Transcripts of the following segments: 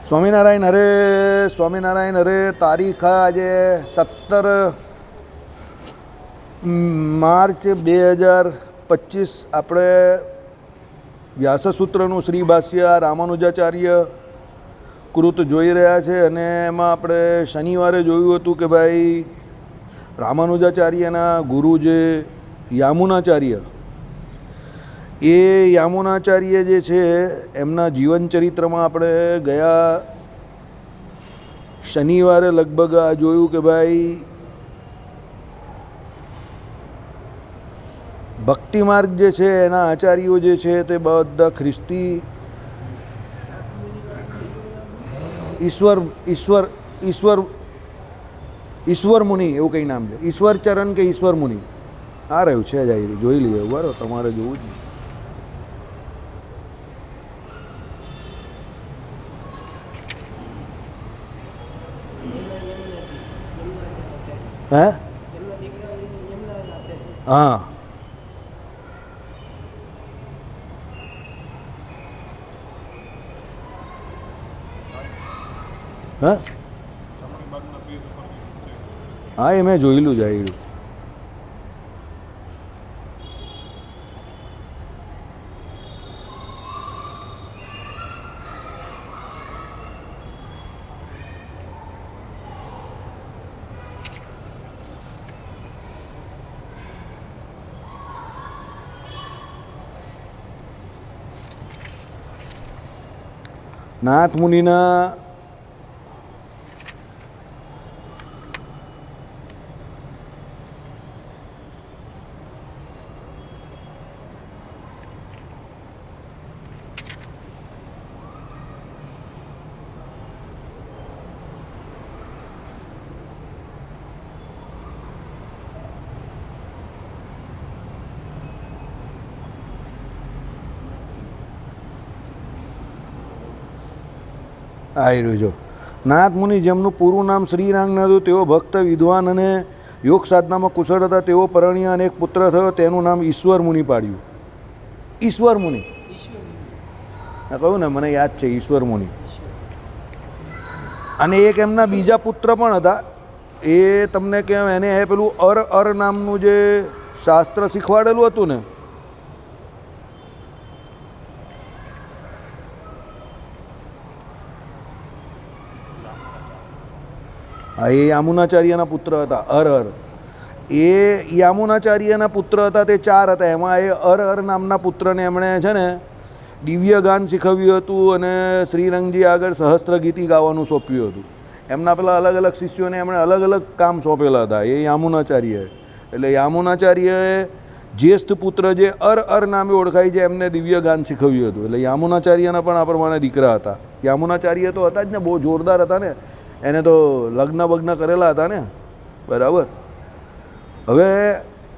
સ્વામિનારાયણ હરે સ્વામિનારાયણ હરે. તારીખ આજે 17 માર્ચ 2025. આપણે વ્યાસસૂત્રનું શ્રી ભાષ્ય રામાનુજાચાર્ય કૃત જોઈ રહ્યા છે અને એમાં આપણે શનિવારે જોયું હતું કે ભાઈ રામાનુજાચાર્યના ગુરુ જે યામુનાચાર્ય, એ યામુનાચાર્ય જે છે એમના જીવન ચરિત્રમાં આપણે ગયા શનિવારે લગભગ આ જોયું કે ભાઈ ભક્તિ માર્ગ જે છે એના આચાર્યો જે છે તે બધા ખ્રિસ્તી ઈશ્વર મુનિ એવું કંઈ નામ છે. ઈશ્વરચરણ કે ઈશ્વર મુનિ આ રહ્યું છે જ, આવી જોઈ લઈએ. બરાબર, તમારે જોવું જ હે? હા, હા હા, એ મેં જોયેલું જ આવ્યું. નાથ મુનિના આવી રહ્યું જો. નાથ મુનિ જેમનું પૂરું નામ શ્રીરાંગ હતું, તેઓ ભક્ત, વિદ્વાન અને યોગ સાધનામાં કુશળ હતા. તેઓ પરણ્યા અને એક પુત્ર થયો, તેનું નામ ઈશ્વર મુનિ પાડ્યું. ઈશ્વર મુનિ કહ્યું ને, મને યાદ છે ઈશ્વર મુનિ. અને એક એમના બીજા પુત્ર પણ હતા, એ તમને કહેવાય એને પેલું અર નામનું જે શાસ્ત્ર શીખવાડેલું હતું ને, હા, એ યામુનાચાર્યના પુત્ર હતા. એ યામુનાચાર્યના પુત્ર હતા, તે 4 હતા. એમાં એ અર નામના પુત્રને એમણે છે ને દિવ્ય ગાન શીખવ્યું હતું અને શ્રીરંગજી આગળ સહસ્ત્ર ગીતિ ગાવાનું સોંપ્યું હતું. એમના પેલા અલગ અલગ શિષ્યોને એમણે અલગ અલગ કામ સોંપેલા હતા. એ યામુનાચાર્ય, એટલે યામુનાચાર્યએ જ્યેષ્ઠ પુત્ર જે અર નામે ઓળખાય છે, એમને દિવ્ય ગાન શીખવ્યું હતું. એટલે યામુનાચાર્યના પણ આ પ્રમાણે દીકરા હતા. યામુનાચાર્ય તો હતા જ ને, બહુ જોરદાર હતા ને, એને તો લગ્ન કરેલા હતા ને. બરાબર. હવે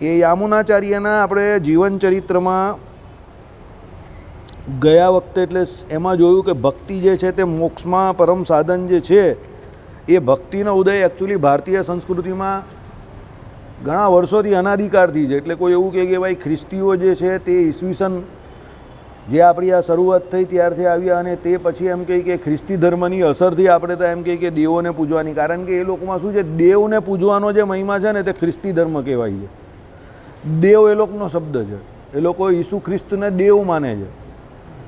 એ યામુનાચાર્યના આપણે જીવન ચરિત્રમાં ગયા વખતે એટલે એમાં જોયું કે ભક્તિ જે છે તે મોક્ષમાં પરમ સાધન જે છે, એ ભક્તિનો ઉદય એકચ્યુઅલી ભારતીય સંસ્કૃતિમાં ઘણા વર્ષોથી અનાધિકારથી છે. એટલે કોઈ એવું કહે કે ભાઈ ખ્રિસ્તીઓ જે છે તે ઈસવીસન જે આપણી આ શરૂઆત થઈ ત્યારથી આવ્યા અને તે પછી એમ કહે કે ખ્રિસ્તી ધર્મની અસરથી આપણે તો એમ કહીએ કે દેવોને પૂજવાની. કારણ કે એ લોકોમાં શું છે, દેવને પૂજવાનો જે મહિમા છે ને તે ખ્રિસ્તી ધર્મ કહેવાય છે. દેવ એ લોકોનો શબ્દ છે. એ લોકો ઈસુ ખ્રિસ્તને દેવ માને છે.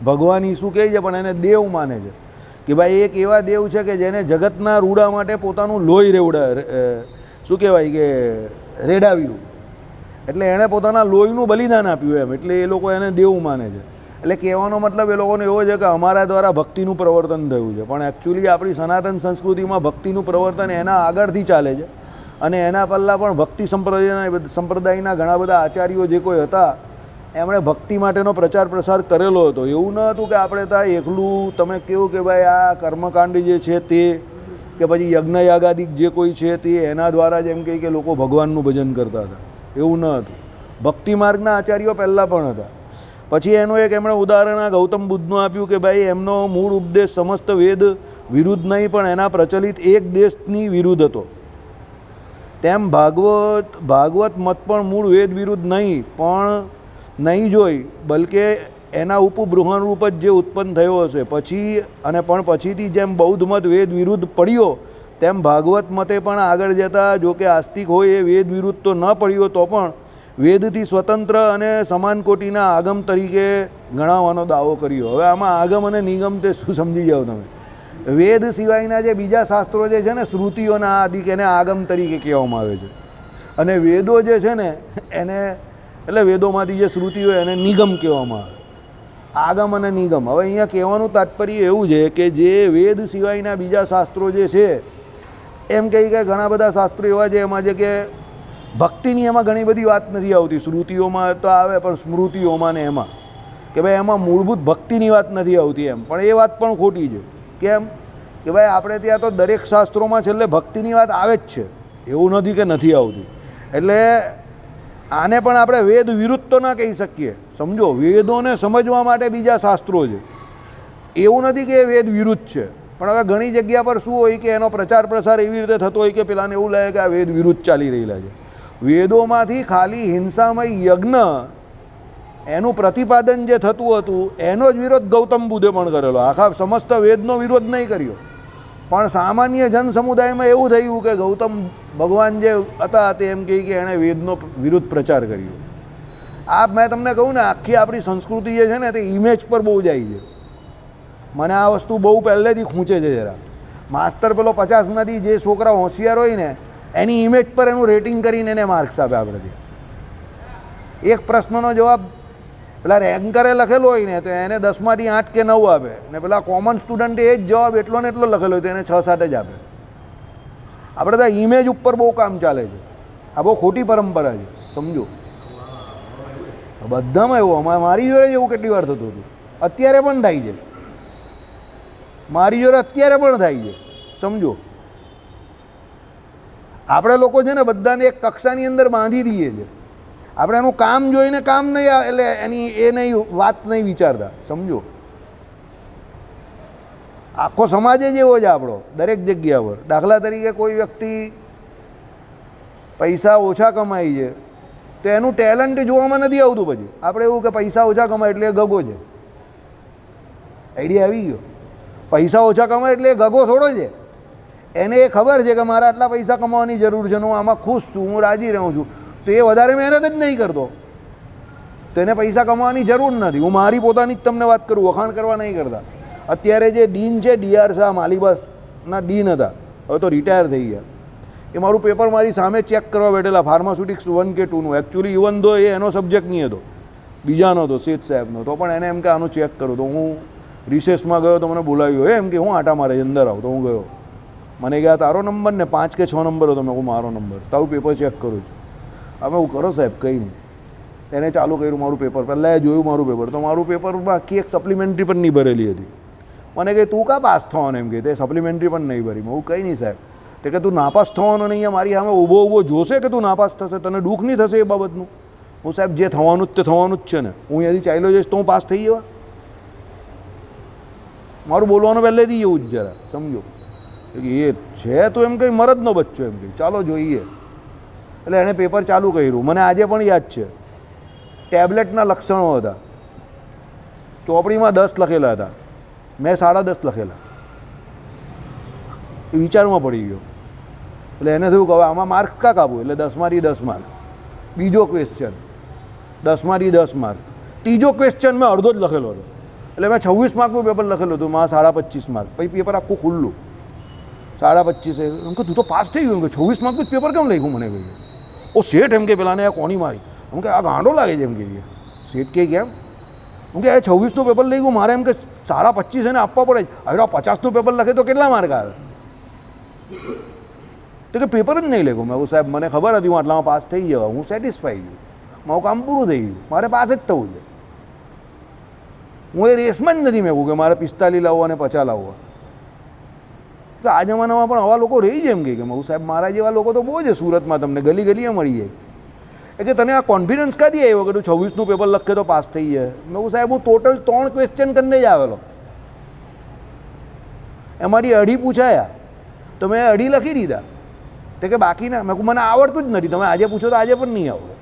ભગવાન ઈસુ કહે છે પણ એને દેવ માને છે કે ભાઈ એક એવા દેવ છે કે જેને જગતના રૂડા માટે પોતાનું લોહી શું કહેવાય કે રેડાવ્યું. એટલે એણે પોતાના લોહીનું બલિદાન આપ્યું એમ, એટલે એ લોકો એને દેવ માને છે. એટલે કહેવાનો મતલબ એ લોકોને એવો છે કે અમારા દ્વારા ભક્તિનું પ્રવર્તન થયું છે. પણ એકચ્યુઅલી આપણી સનાતન સંસ્કૃતિમાં ભક્તિનું પ્રવર્તન એના આગળથી ચાલે છે. અને એના પહેલાં પણ ભક્તિ સંપ્રદાયના ઘણા બધા આચાર્યો જે કોઈ હતા, એમણે ભક્તિ માટેનો પ્રચાર પ્રસાર કરેલો હતો. એવું ન હતું કે આપણે ત્યાં એકલું તમે કહો કે ભાઈ આ કર્મકાંડ જે છે તે, કે પછી યજ્ઞ યાગાદિક જે કોઈ છે તે એના દ્વારા જ એમ કહે કે લોકો ભગવાનનું ભજન કરતા હતા. એવું ન હતું. ભક્તિ માર્ગના આચાર્યો પહેલાં પણ હતા. પછી એનું એક એમણે ઉદાહરણ આ ગૌતમ બુદ્ધનું આપ્યું કે ભાઈ એમનો મૂળ ઉપદેશ સમસ્ત વેદ વિરુદ્ધ નહીં, પણ એના પ્રચલિત એક દેશની વિરુદ્ધ હતો. તેમ ભાગવત મત પણ મૂળ વેદ વિરુદ્ધ નહીં, પણ નહીં જોઈ બલકે એના ઉપબૃહણરૂપ જ જે ઉત્પન્ન થયો હશે પછી, અને પણ પછીથી જેમ બૌદ્ધ મત વેદ વિરુદ્ધ પડ્યો તેમ ભાગવત મતે પણ આગળ જતાં જો કે આસ્તિક હોય એ વેદ વિરુદ્ધ તો ન પડ્યો તો પણ વેદથી સ્વતંત્ર અને સમાન કોટીના આગમ તરીકે ગણાવવાનો દાવો કર્યો. હવે આમાં આગમ અને નિગમ તે શું સમજી જાઓ તમે? વેદ સિવાયના જે બીજા શાસ્ત્રો જે છે ને, શ્રુતિઓના આદિક, એને આગમ તરીકે કહેવામાં આવે છે, અને વેદો જે છે ને એને, એટલે વેદોમાંથી જે શ્રુતિ હોય એને નિગમ કહેવામાં આવે. આગમ અને નિગમ. હવે અહીંયા કહેવાનું તાત્પર્ય એવું છે કે જે વેદ સિવાયના બીજા શાસ્ત્રો જે છે, એમ કહી કે ઘણા બધા શાસ્ત્રો એવા છે એમાં જે કે ભક્તિની એમાં ઘણી બધી વાત નથી આવતી. શ્રુતિઓમાં તો આવે પણ સ્મૃતિઓમાં ને એમાં કે ભાઈ એમાં મૂળભૂત ભક્તિની વાત નથી આવતી એમ. પણ એ વાત પણ ખોટી છે. કેમ કે ભાઈ આપણે ત્યાં તો દરેક શાસ્ત્રોમાં છેલ્લે ભક્તિની વાત આવે જ છે, એવું નથી કે નથી આવતી. એટલે આને પણ આપણે વેદ વિરુદ્ધ તો ના કહી શકીએ. સમજો, વેદોને સમજવા માટે બીજા શાસ્ત્રો છે, એવું નથી કે એ વેદ વિરુદ્ધ છે. પણ હવે ઘણી જગ્યા પર શું હોય કે એનો પ્રચાર પ્રસાર એવી રીતે થતો હોય કે પેલાને એવું લાગે કે આ વેદ વિરુદ્ધ ચાલી રહેલા છે. વેદોમાંથી ખાલી હિંસામય યજ્ઞ એનું પ્રતિપાદન જે થતું હતું એનો જ વિરોધ ગૌતમ બુદ્ધે પણ કરેલો. આખા સમસ્ત વેદનો વિરોધ નહીં કર્યો, પણ સામાન્ય જન સમુદાયમાં એવું થયું કે ગૌતમ ભગવાન જે હતા તે એમ કહે કે એણે વેદનો વિરુદ્ધ પ્રચાર કર્યો. આ મેં તમને કહું ને, આખી આપણી સંસ્કૃતિ જે છે ને તે ઇમેજ પર બહુ જાય છે. મને આ વસ્તુ બહુ પહેલેથી ખૂંચે છે જરા. માસ્તર પેલો 50માંથી જે છોકરા હોશિયાર હોય ને એની ઇમેજ પર એનું રેટિંગ કરીને એને માર્ક્સ આપે. આપણે ત્યાં એક પ્રશ્નનો જવાબ પેલા રેન્કરે લખેલો હોય ને તો એને 10માંથી 8 કે 9 આપે, ને પેલા કોમન સ્ટુડન્ટે એ જ જવાબ એટલો ને એટલો લખેલો હોય તો એને 6-7 જ આપે. આપણે ત્યાં ઇમેજ ઉપર બહુ કામ ચાલે છે. આ બહુ ખોટી પરંપરા છે, સમજો. બધામાં એવું, મારી જોડે જ એવું કેટલી વાર થતું હતું, અત્યારે પણ થાય છે. મારી જોડે અત્યારે પણ થાય છે, સમજો. આપણે લોકો છે ને બધાને એક કક્ષાની અંદર બાંધી દઈએ છીએ. આપણે એનું કામ જોઈને કામ નહીં, એટલે એની એ નહીં વાત નહીં વિચારતા, સમજો. આખો સમાજ જ એવો છે આપણો, દરેક જગ્યા પર. દાખલા તરીકે કોઈ વ્યક્તિ પૈસા ઓછા કમાય છે તો એનું ટેલેન્ટ જોવામાં નથી આવતું. પછી આપણે એવું કે પૈસા ઓછા કમાય એટલે એ ગગો છે. આઈડિયા આવી ગયો? પૈસા ઓછા કમાય એટલે એ ગગો થોડો છે. એને એ ખબર છે કે મારે આટલા પૈસા કમાવાની જરૂર છે, હું આમાં ખુશ છું, હું રાજી રહું છું, તો એ વધારે મહેનત જ નહીં કરતો, તો એને પૈસા કમાવાની જરૂર નથી. હું મારી પોતાની જ તમને વાત કરું, વખાણ કરવા નહીં કરતા. અત્યારે જે ડીન છે, ડીઆર શાહ માલિબસના ડીન હતા, હવે તો રિટાયર થઈ ગયા, એ મારું પેપર મારી સામે ચેક કરવા બેઠેલા, ફાર્માસ્યુટિક્સ 1 કે 2નું. એકચ્યુઅલી ઇવન દો એ એનો સબ્જેક્ટ નહીં હતો, બીજાનો હતો, શેઠ સાહેબનો. તો પણ એને એમ કે આનું ચેક કરું. તો હું રિસેસમાં ગયો તો મને બોલાવ્યો, એમ કે હું આટા મારે અંદર આવું. તો હું ગયો, મને કહે તારો નંબર ને 5 કે 6 નંબર હતો. મેં કહું મારો નંબર, તારું પેપર ચેક કરું છું. હવે હું કરો સાહેબ, કંઈ નહીં. એને ચાલુ કર્યું મારું પેપર. પહેલાં એ જોયું મારું પેપર, તો મારું પેપરમાં આખી એક સપ્લિમેન્ટરી પણ નહીં ભરેલી હતી. મને કહે તું કા પાસ થવાનો? એમ કે તે સપ્લિમેન્ટરી પણ નહીં ભરી. હું કંઈ નહીં સાહેબ. તે કે તું નાપાસ થવાનો નહીં, મારી સામે ઊભો જોશે કે તું નાપાસ થશે, તને દુઃખ નહીં થશે એ બાબતનું? હું સાહેબ જે થવાનું જ તે થવાનું જ છે ને, હું અહીંયાથી ચાલ્યો જઈશ તો હું પાસ થઈ જવા? મારું બોલવાનું પહેલેથી એવું જ જરા, સમજો. એ છે તો એમ કંઈ મરદનો બચ્ચો, એમ કંઈ ચાલો જોઈએ. એટલે એણે પેપર ચાલુ કર્યું. મને આજે પણ યાદ છે, ટેબ્લેટના લક્ષણો હતા, ચોપડીમાં 10 લખેલા હતા, મેં 10.5 લખેલા. એ વિચારમાં પડી ગયો. એટલે એને થયું કે હવે આમાં માર્ક કાં કાપવું, એટલે 10માંથી 10 માર્ક. બીજો ક્વેશ્ચન 10માંથી 10 માર્ક. ત્રીજો ક્વેશ્ચન મેં અડધો જ લખેલો હતો, એટલે મેં 26 માર્કનું પેપર લખેલું હતું, મારા 25.5 માર્ક. પછી પેપર આખું ખુલ્લું 25.5. એમ કે તું તો પાસ થઈ ગયું, એમ કે 26 માર્કનું પેપર કેમ લખ્યું? મને કહ્યું ઓ શેઠ, એમ કે પેલાને આ કોની મારી, એમ કે આ ગાંડો લાગે છે, એમ કહીએ. શેઠ કે કેમ? એમ કે આ 26નું પેપર લઈ ગયું, મારે એમ કે 25.5 એને આપવા પડે. હવે 50નું પેપર લખે તો કેટલા માર્ક આવે? તો કે પેપર જ નહીં લેગો. મેં કહું સાહેબ મને ખબર હતી હું આટલામાં પાસ થઈ જવા, હું સેટિસ્ફાઈ છું, મારું કામ પૂરું થઈ ગયું, મારે પાસ જ થવું છે. હું એ રેસમાં જ નથી. મેં કહું કે મારે 45 લાવવા અને 50 લાવવા. તો આ જમાનામાં પણ આવા લોકો રહી છે, એમ કે હું સાહેબ મારા જેવા લોકો તો બહુ છે સુરતમાં, તમને ગલી ગલીએ મળી જાય. એ કે તને આ કોન્ફિડન્સ ક્યાંથી આવ્યો કે તું 26નું પેપર લખે તો પાસ થઈ જાય? મેં કહું સાહેબ હું ટોટલ 3 ક્વેશ્ચન કરીને જ આવેલો, એમાંથી 2.5 પૂછાયા તો મેં 2.5 લખી દીધા. તો કે બાકીના? મેં કહું મને આવડતું જ નથી, તમે આજે પૂછો તો આજે પણ નહીં આવડે.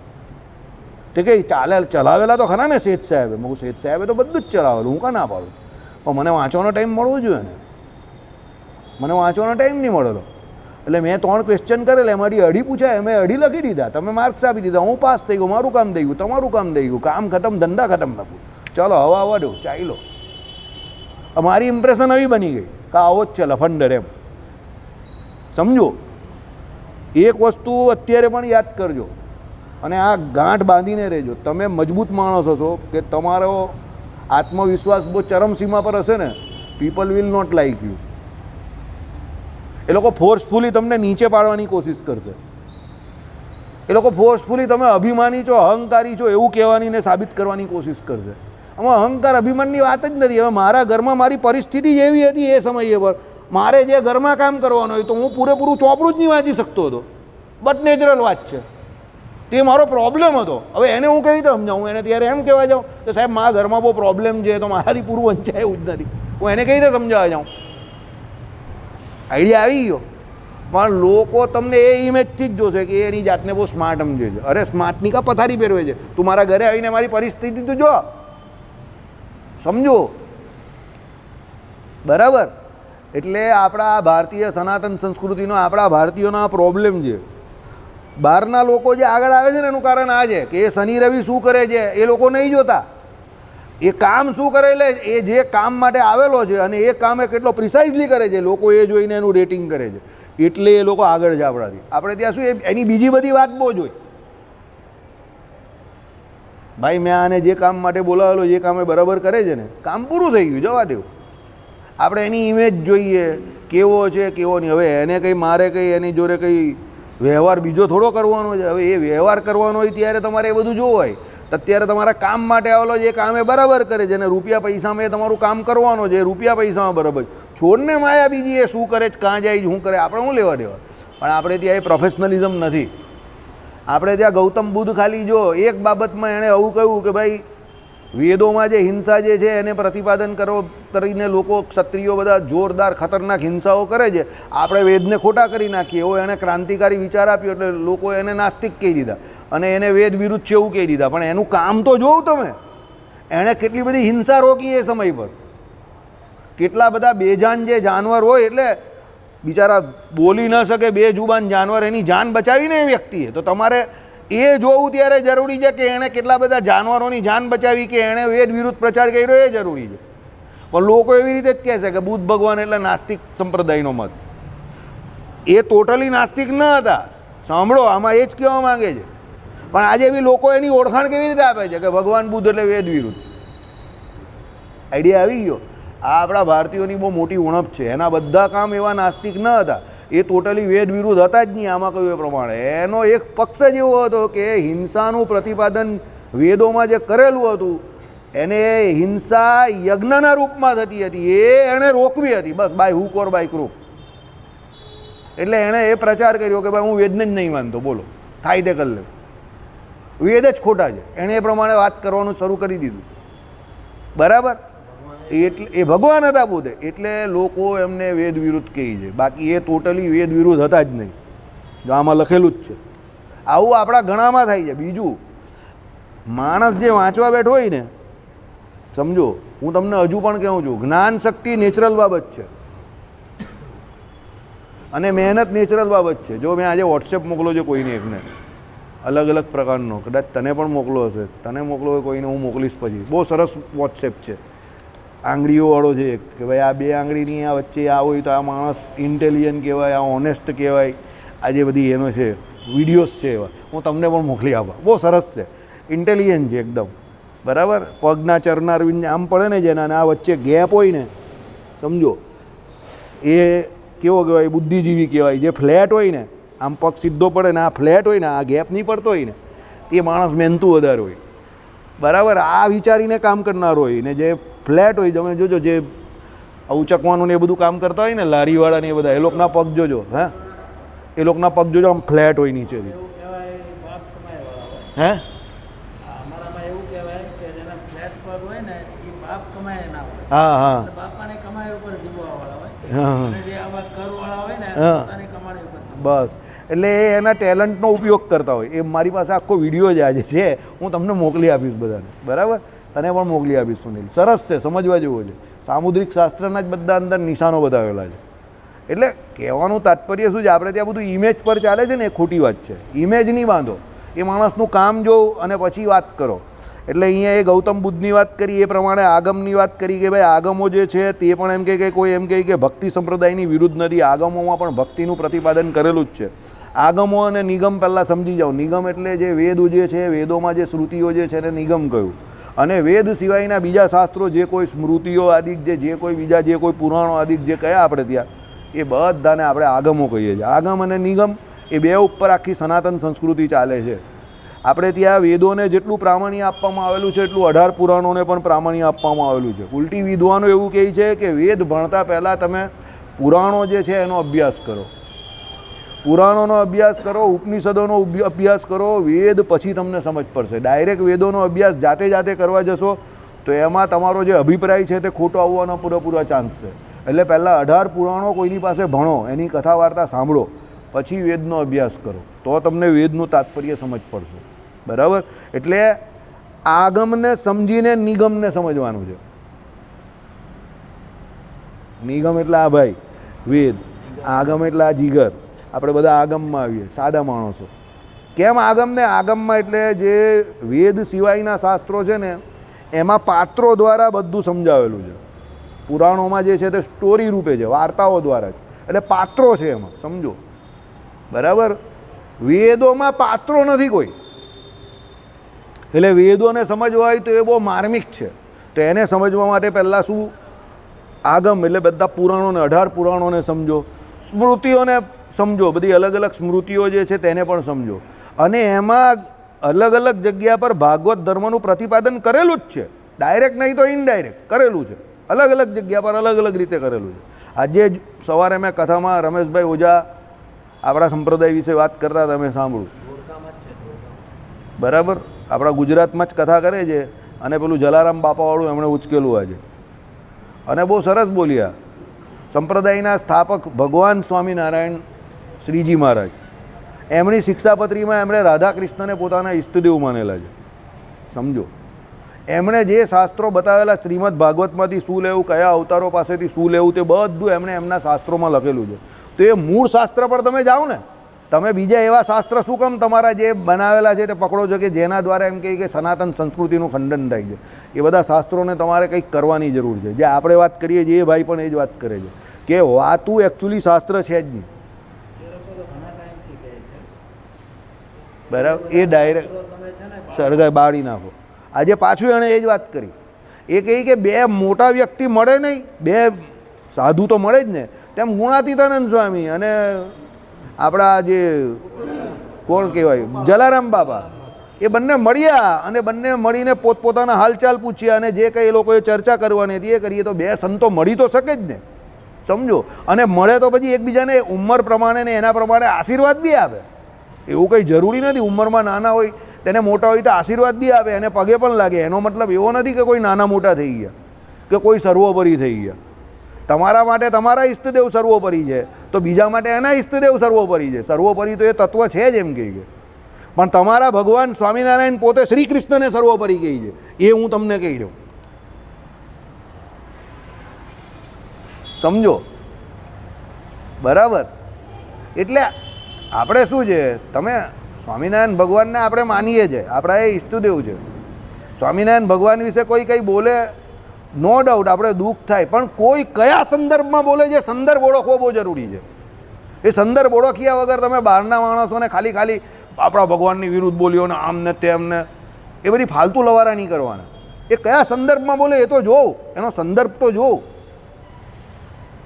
તે કે ચલાવેલા તો ખરા ને શેઠ સાહેબે. મેં કહું શેઠ સાહેબે તો બધું જ ચલાવેલું, હું કાં ના પાડું, પણ મને વાંચવાનો ટાઈમ મળવો જોઈએ ને, મને વાંચવાનો ટાઈમ નહીં મળેલો. એટલે મેં 3 ક્વેશ્ચન કરેલા, એમાંથી 2.5 પૂછાય, મેં 2.5 લખી દીધા, તમે માર્ક્સ આપી દીધા, હું પાસ થઈ ગયો, મારું કામ થઈ ગયું, તમારું કામ થઈ ગયું, કામ ખતમ, ધંધા ખતમ થયું. ચાલો હવા દો, ચાલો. મારી ઇમ્પ્રેશન આવી બની ગઈ કે આવો જ છે લફંડર એમ. સમજો, એક વસ્તુ અત્યારે પણ યાદ કરજો અને આ ગાંઠ બાંધીને રહેજો. તમે મજબૂત માણસ હશો કે તમારો આત્મવિશ્વાસ બહુ ચરમસીમા પર હશે ને, people will not like you. એ લોકો ફોર્સફુલી તમને નીચે પાડવાની કોશિશ કરશે. એ લોકો ફોર્સફુલી તમે અભિમાની છો, અહંકારી છો એવું કહેવાની ને સાબિત કરવાની કોશિશ કરશે. આમાં અહંકાર અભિમાનની વાત જ નથી. હવે મારા ઘરમાં મારી પરિસ્થિતિ જેવી હતી એ સમયે પર, મારે જે ઘરમાં કામ કરવાનું હોય તો હું પૂરેપૂરું ચોપડું જ નહીં વાંચી શકતો હતો. બટ નેચરલ વાત છે, એ મારો પ્રોબ્લેમ હતો. હવે એને હું કઈ રીતે સમજાવું? એને ત્યારે એમ કહેવા જાઉં કે સાહેબ મારા ઘરમાં બહુ પ્રોબ્લેમ છે, તો મારાથી પૂરું વંચાય એવું જ નથી. હું એને કઈ રીતે સમજાવવા જાઉં? આઈડિયા આવી ગયો. પણ લોકો તમને એ ઇમેજથી જ જોશે કે એની જાતને બહુ સ્માર્ટ સમજે છે. અરે સ્માર્ટની કા પથારી પહેરવે છે? તું મારા ઘરે આવીને મારી પરિસ્થિતિ તું જો, સમજો, બરાબર? એટલે આપણા ભારતીય સનાતન સંસ્કૃતિનો, આપણા ભારતીયોનો આ પ્રોબ્લેમ છે. બહારના લોકો જે આગળ આવે છે ને એનું કારણ આ છે કે એ શનિ રવિ શું કરે છે એ લોકો નહીં જોતા, એ કામ શું કરે, એટલે એ જે કામ માટે આવેલો છે અને એ કામ એ કેટલો પ્રિસાઇઝલી કરે છે, લોકો એ જોઈને એનું રેટિંગ કરે છે. એટલે એ લોકો આગળ છે આપણાથી. આપણે ત્યાં શું એની બીજી બધી વાત બહુ જોઈ. ભાઈ મેં આને જે કામ માટે બોલાવેલો, જે કામ એ બરાબર કરે છે ને, કામ પૂરું થઈ ગયું, જવા દેવું. આપણે એની ઇમેજ જોઈએ કેવો છે કેવો નહીં. હવે એને કંઈ મારે કંઈ એની જોડે કંઈ વ્યવહાર બીજો થોડો કરવાનો છે. હવે એ વ્યવહાર કરવાનો હોય ત્યારે તમારે એ બધું જોવું હોય. અત્યારે તમારા કામ માટે આવેલો જે કામ એ બરાબર કરે છે અને રૂપિયા પૈસામાં એ તમારું કામ કરવાનું છે, રૂપિયા પૈસામાં બરાબર. છોડને માયા બીજી એ શું કરે છે, કાં જાય, શું કરે, આપણે શું લેવા દેવા. પણ આપણે ત્યાં એ પ્રોફેશનલિઝમ નથી. આપણે ત્યાં ગૌતમ બુદ્ધ ખાલી જો એક બાબતમાં એણે આવું કહ્યું કે ભાઈ વેદોમાં જે હિંસા જે છે એને પ્રતિપાદન કરીને લોકો ક્ષત્રિયો બધા જોરદાર ખતરનાક હિંસાઓ કરે છે, આપણે વેદને ખોટા કરી નાખીએ એવો એણે ક્રાંતિકારી વિચાર આપ્યો. એટલે લોકો એને નાસ્તિક કહી દીધા અને એને વેદ વિરુદ્ધ છે એવું કહી દીધા. પણ એનું કામ તો જોવું તમે, એણે કેટલી બધી હિંસા રોકી એ સમય પર. કેટલા બધા બેજાન જે જાનવર હોય, એટલે બિચારા બોલી ન શકે, બે જુબાન જાનવર, એની જાન બચાવીને એ વ્યક્તિએ. તો તમારે એ જોવું ત્યારે જરૂરી છે કે એણે કેટલા બધા જાનવરોની જાન બચાવી, કે એણે વેદ વિરુદ્ધ પ્રચાર કર્યો એ જરૂરી છે. પણ લોકો એવી રીતે જ કહે છે કે બુદ્ધ ભગવાન એટલે નાસ્તિક સંપ્રદાયનો મત. એ ટોટલી નાસ્તિક ન હતા. સાંભળો, આમાં એ જ કહેવા માગે છે. પણ આજે બી લોકો એની ઓળખાણ કેવી રીતે આપે છે કે ભગવાન બુદ્ધ એટલે વેદ વિરુદ્ધ. આઈડિયા આવી ગયો? આ આપણા ભારતીયોની બહુ મોટી ઉણપ છે. એના બધા કામ એવા નાસ્તિક ન હતા, એ ટોટલી વેદ વિરુદ્ધ હતા જ નહીં. આમાં કહ્યું એ પ્રમાણે એનો એક પક્ષ જ એવો હતો કે હિંસાનું પ્રતિપાદન વેદોમાં જે કરેલું હતું એને હિંસા યજ્ઞના રૂપમાં થતી હતી, એ એણે રોકવી હતી, બસ by hook or by crook. એટલે એણે એ પ્રચાર કર્યો કે ભાઈ હું વેદને જ નહીં માનતો, બોલો થાય તે કરી લે, વેદ જ ખોટા છે. એણે એ પ્રમાણે વાત કરવાનું શરૂ કરી દીધું, બરાબર? એટલે એ ભગવાન હતા પોતે, એટલે લોકો એમને વેદ વિરુદ્ધ કહે છે. બાકી એ ટોટલી વેદ વિરુદ્ધ હતા જ નહીં. જો આમાં લખેલું જ છે. આવું આપણા ઘણામાં થાય છે. બીજું, માણસ જે વાંચવા બેઠો હોય ને, સમજો, હું તમને હજુ પણ કહું છું, જ્ઞાન શક્તિ નેચરલ બાબત છે અને મહેનત નેચરલ બાબત છે. જો મેં આજે વોટ્સએપ મોકલો છે કોઈને એકને, અલગ અલગ પ્રકારનો, કદાચ તને પણ મોકલો હશે, તને મોકલો હોય કોઈને, હું મોકલીશ પછી. બહુ સરસ વોટ્સએપ છે, આંગળીઓવાળો છે કે ભાઈ આ બે આંગળીની આ વચ્ચે આ હોય તો આ માણસ ઇન્ટેલિજન્ટ કહેવાય, આ ઓનેસ્ટ કહેવાય. આ જે બધી એનો છે વિડીયોઝ છે એવા હું તમને પણ મોકલી આપવા. બહુ સરસ છે, ઇન્ટેલિજન્ટ છે એકદમ, બરાબર? પગના ચરનાર આમ પડે ને જેના, અને આ વચ્ચે ગેપ હોય ને, સમજો, એ કેવો કહેવાય? બુદ્ધિજીવી કહેવાય. જે ફ્લેટ હોય ને, આમ પગ સીધો પડે ને આ ફ્લેટ હોય ને, આ ગેપ નહીં પડતો હોય ને, એ માણસ મહેનતું વધારે હોય, બરાબર? આ વિચારીને કામ કરનારો હોય. ને જે ફ્લેટ હોય, તમે જોજો જે ઉચકવાનું ને એ બધું કામ કરતા હોય ને, લારીવાળા ને એ બધા, એ લોકોના પગ જોજો, હા, એ લોકોના પગ જોજો આમ ફ્લેટ હોય નીચેથી. હે? હા હા હા, બસ એટલે એ એના ટેલેન્ટનો ઉપયોગ કરતા હોય. એ મારી પાસે આખો વિડીયો જ આજે છે, હું તમને મોકલી આપીશ બધાને, બરાબર? તને પણ મોકલી આપીશ સુનિલ. સરસ છે, સમજવા જેવો છે. સામુદ્રિક શાસ્ત્રના જ બધા અંદર નિશાનો બતાવેલા છે. એટલે કહેવાનું તાત્પર્ય શું છે, આપણે ત્યાં બધું ઇમેજ પર ચાલે છે ને, એ ખોટી વાત છે. ઇમેજ નહીં બાંધો, એ માણસનું કામ જો અને પછી વાત કરો. એટલે અહીંયા એ ગૌતમ બુદ્ધની વાત કરી, એ પ્રમાણે આગમની વાત કરી કે ભાઈ આગમો જે છે તે પણ એમ કહે કે કોઈ એમ કહે કે ભક્તિ સંપ્રદાયની વિરુદ્ધ નથી. આગમોમાં પણ ભક્તિનું પ્રતિપાદન કરેલું જ છે. આગમો અને નિગમ પહેલાં સમજી જાઓ. નિગમ એટલે જે વેદો જે છે, વેદોમાં જે શ્રુતિઓ જે છે એને નિગમ કહ્યું. અને વેદ સિવાયના બીજા શાસ્ત્રો જે કોઈ સ્મૃતિઓ આદિક જે કોઈ બીજા જે કોઈ પુરાણો આદિક જે કયા આપણે ત્યાં, એ બધાને આપણે આગમો કહીએ છીએ. આગમ અને નિગમ એ બે ઉપર આખી સનાતન સંસ્કૃતિ ચાલે છે. આપણે ત્યાં વેદોને જેટલું પ્રામાણ્ય આપવામાં આવેલું છે એટલું 18 પુરાણોને પણ પ્રામાણ્ય આપવામાં આવેલું છે. ઉલટી વિદ્વાનો એવું કહે છે કે વેદ ભણતા પહેલાં તમે પુરાણો જે છે એનો અભ્યાસ કરો, પુરાણોનો અભ્યાસ કરો, ઉપનિષદોનો અભ્યાસ કરો, વેદ પછી તમને સમજ પડશે. ડાયરેક્ટ વેદોનો અભ્યાસ જાતે જાતે કરવા જશો તો એમાં તમારો જે અભિપ્રાય છે તે ખોટો આવવાનો પૂરેપૂરા ચાન્સ છે. એટલે પહેલાં 18 પુરાણો કોઈની પાસે ભણો, એની કથા વાર્તા સાંભળો, પછી વેદનો અભ્યાસ કરો, તો તમને વેદનું તાત્પર્ય સમજ પડશે, બરાબર? એટલે આગમને સમજીને નિગમને સમજવાનું છે. નિગમ એટલે આ ભાઈ વેદ, આગમ એટલે આ જીગર. આપણે બધા આગમમાં આવીએ, સાદા માણસો. કેમ આગમને? આગમમાં એટલે જે વેદ સિવાયના શાસ્ત્રો છે ને એમાં પાત્રો દ્વારા બધું સમજાવેલું છે. પુરાણોમાં જે છે તે સ્ટોરી રૂપે છે, વાર્તાઓ દ્વારા જ, એટલે પાત્રો છે એમાં, સમજો, બરાબર? વેદોમાં પાત્રો નથી કોઈ. એટલે વેદોને સમજવા હોય તો એ બહુ માર્મિક છે. તો એને સમજવા માટે પહેલાં શું, આગમ એટલે બધા પુરાણોને, 18 પુરાણોને સમજો, સ્મૃતિઓને સમજો, બધી અલગ અલગ સ્મૃતિઓ જે છે તેને પણ સમજો. અને એમાં અલગ અલગ જગ્યા પર ભાગવત ધર્મનું પ્રતિપાદન કરેલું જ છે. ડાયરેક્ટ નહીં તો ઇનડાયરેક્ટ કરેલું છે. અલગ અલગ જગ્યા પર અલગ અલગ રીતે કરેલું છે. આજે જ સવારે મેં કથામાં રમેશભાઈ ઓઝા આપણા સંપ્રદાય વિશે વાત કરતા હતા, મેં સાંભળ્યું, બરાબર? આપણા ગુજરાતમાં જ કથા કરે છે. અને પેલું જલારામ બાપાવાળું એમણે ઉચકેલું આજે, અને બહુ સરસ બોલ્યા. સંપ્રદાયના સ્થાપક ભગવાન સ્વામિનારાયણ શ્રીજી મહારાજ, એમની શિક્ષાપત્રીમાં એમણે રાધાકૃષ્ણને પોતાના ઈષ્ટદેવ માનેલા છે, સમજો. એમણે જે શાસ્ત્રો બતાવેલા, શ્રીમદ ભાગવતમાંથી શું લેવું, કયા અવતારો પાસેથી શું લેવું, તે બધું એમણે એમના શાસ્ત્રોમાં લખેલું છે. તો એ મૂળ શાસ્ત્ર પર તમે જાઓ ને, તમે બીજા એવા શાસ્ત્ર શું કામ તમારા જે બનાવેલા છે તે પકડો છો કે જેના દ્વારા એમ કહે કે સનાતન સંસ્કૃતિનું ખંડન થાય છે? એ બધા શાસ્ત્રોને તમારે કંઈક કરવાની જરૂર છે. જે આપણે વાત કરીએ છીએ એ ભાઈ પણ એ જ વાત કરે છે કે વાતું એકચ્યુઅલી શાસ્ત્ર છે જ નહીં, બરાબર? એ ડાયરેક્ટ સરગાઈ બાળી નાખો. આજે પાછું એણે એ જ વાત કરી. એ કહી કે બે મોટા વ્યક્તિ મળે નહીં, બે સાધુ તો મળે જ ને, તેમ ગુણાતીતાનંદ સ્વામી અને આપણા જે કોણ કહેવાય, જલારામ બાપા, એ બંને મળ્યા અને બંને મળીને પોતપોતાના હાલચાલ પૂછ્યા અને જે કંઈ એ લોકોએ ચર્ચા કરવાની હતી એ કરીએ. તો બે સંતો મળી તો શકે જ ને, સમજો. અને મળે તો પછી એકબીજાને ઉંમર પ્રમાણે ને એના પ્રમાણે આશીર્વાદ બી આપે. એવું કંઈ જરૂરી નથી ઉંમરમાં નાના હોય તેને મોટા હોય તો આશીર્વાદ બી આપે, એને પગે પણ લાગે. એનો મતલબ એવો નથી કે કોઈ નાના મોટા થઈ ગયા કે કોઈ સર્વોપરી થઈ ગયા. તમારા માટે તમારા ઈષ્ટદેવ સર્વોપરી છે તો બીજા માટે એના ઈષ્ટદેવ સર્વોપરી છે. સર્વોપરી તો એ તત્વ છે જ એમ કહે છે. પણ તમારા ભગવાન સ્વામિનારાયણ પોતે શ્રી કૃષ્ણને સર્વોપરી કહે છે, એ હું તમને કહી દઉં, સમજો, બરાબર? એટલે આપણે શું છે, તમે સ્વામિનારાયણ ભગવાનને આપણે માનીએ છીએ, આપણા એ ઈષ્ટદેવ છે. સ્વામિનારાયણ ભગવાન વિશે કોઈ કંઈ બોલે, નો ડાઉટ આપણે દુઃખ થાય, પણ કોઈ કયા સંદર્ભમાં બોલે છે સંદર્ભ ઓળખવો બહુ જરૂરી છે. એ સંદર્ભ ઓળખ્યા વગર તમે બહારના માણસોને ખાલી આપણા ભગવાનની વિરુદ્ધ બોલ્યો ને આમ ને તેમ ને એ બધી ફાલતુ લવારા નહીં કરવાના. એ કયા સંદર્ભમાં બોલે એ તો જોઉં, એનો સંદર્ભ તો જોઉં.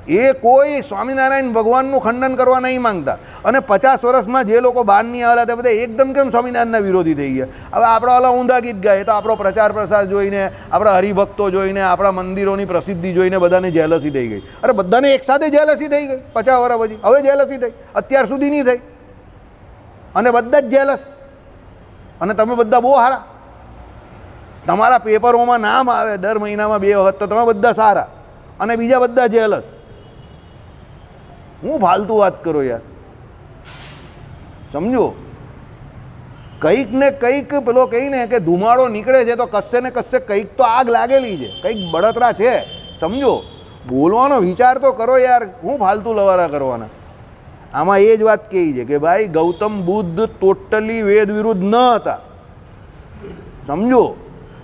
એ કોઈ સ્વામિનારાયણ ભગવાનનું ખંડન કરવા નહીં માંગતા. અને 50 વર્ષમાં જે લોકો બહાર નહીં આવેલા તે બધા એકદમ કેમ સ્વામિનારાયણના વિરોધી થઈ ગયા? હવે આપણા ઓલા ઊંધા ગીત ગાય તો આપણો પ્રચાર પ્રસાર જોઈને, આપણા હરિભક્તો જોઈને, આપણા મંદિરોની પ્રસિદ્ધિ જોઈને બધાને જેલસી થઈ ગઈ. અરે બધાને એકસાથે જેલસી થઈ ગઈ 50 વર્ષ પછી. હવે જેલસી થઈ, અત્યાર સુધી નહીં થઈ. અને બધા જ જેલસ. અને તમે બધા બહુ સારા, તમારા પેપરોમાં નામ આવે દર મહિનામાં 2 વખત, તો તમે બધા સારા અને બીજા બધા જેલસ. હું ફાલતુ વાત કરો યાર. સમજો. કંઈક ને કંઈક પેલો કહીને કે ધુમાડો નીકળે છે તો કશે ને કશે કંઈક તો આગ લાગેલી છે, કંઈક બળતરા છે. સમજો, બોલવાનો વિચાર તો કરો યાર, હું ફાલતુ લવારા કરવાના. આમાં એ જ વાત કહી છે કે ભાઈ ગૌતમ બુદ્ધ ટોટલી વેદ વિરુદ્ધ ન હતા. સમજો,